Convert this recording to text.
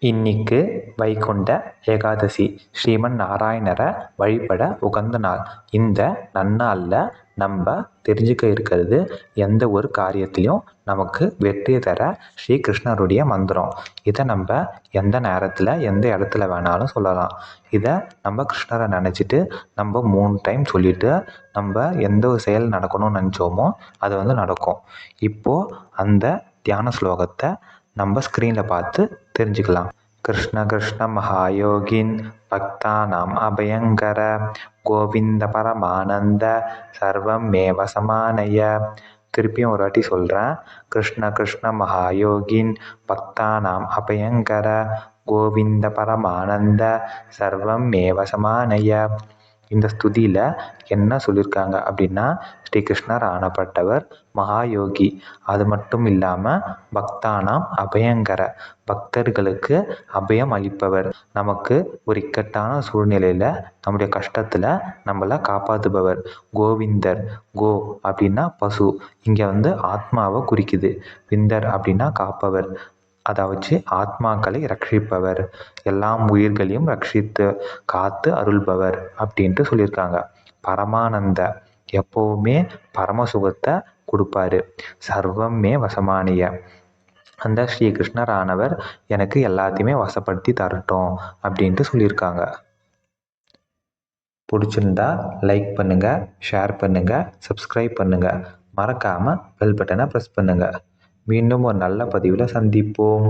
இன்னிக்கு வைகுண்ட ஏகாதசி. ஸ்ரீமன் நாராயணரை வழிபட உகந்த நாள். இந்த நன்னாளில் நம்ம தெரிஞ்சுக்க இருக்கிறது, எந்த ஒரு காரியத்திலையும் நமக்கு வெற்றி தர ஸ்ரீ கிருஷ்ணருடைய மந்திரம். இதை நம்ம எந்த நேரத்தில் எந்த இடத்துல வேணாலும் சொல்லலாம். இதை நம்ம கிருஷ்ணரை நினச்சிட்டு நம்ம 3 டைம் சொல்லிவிட்டு நம்ம எந்த ஒரு செயல் நடக்கணும்னு நினச்சோமோ அது நடக்கும். இப்போது அந்த தியான ஸ்லோகத்தை நம்ம ஸ்க்ரீனில் பார்த்து தெரிஞ்சுக்கலாம். கிருஷ்ண கிருஷ்ண மகாயோகின் பக்தானாம் அபயங்கர கோவிந்த பரமானந்த சர்வம் மேவ சமானய. திருப்பியும் ஒரு வாட்டி சொல்கிறேன். கிருஷ்ண கிருஷ்ண மகாயோகின் பக்தானாம் அபயங்கர கோவிந்த பரமானந்த சர்வம் மேவ சமானய. இந்த ஸ்துதியில் என்ன சொல்லியிருக்காங்க அப்படின்னா, ஸ்ரீ கிருஷ்ணர் ஆனப்பட்டவர் மகாயோகி. அது மட்டும் இல்லாமல் பக்தானாம் அபயங்கர, பக்தர்களுக்கு அபயம் அளிப்பவர். நமக்கு ஒரு இக்கட்டான சூழ்நிலையில் நம்முடைய கஷ்டத்தில் நம்மளை காப்பாற்றுபவர். கோவிந்தர், கோ அப்படின்னா பசு, இங்கே ஆத்மாவை குறிக்குது. விந்தர் அப்படின்னா காப்பவர், அதாவது ஆத்மாக்களை ரட்சிப்பவர், எல்லா உயிர்களையும் ரட்சித்து காத்து அருள்பவர் அப்படின்ட்டு சொல்லியிருக்காங்க. பரமானந்த, எப்போவுமே பரமசுகத்தை கொடுப்பாரு. சர்வமே வசமானிய, அந்த ஸ்ரீ கிருஷ்ணர் ஆனவர் எனக்கு எல்லாத்தையுமே வசப்படுத்தி தரட்டும் அப்படின்ட்டு சொல்லியிருக்காங்க. பிடிச்சிருந்தா லைக் பண்ணுங்கள், ஷேர் பண்ணுங்கள், சப்ஸ்கிரைப் பண்ணுங்கள். மறக்காமல் பெல் பட்டனை ப்ரெஸ் பண்ணுங்கள். மீண்டும் ஒரு நல்ல பதிவில் சந்திப்போம்.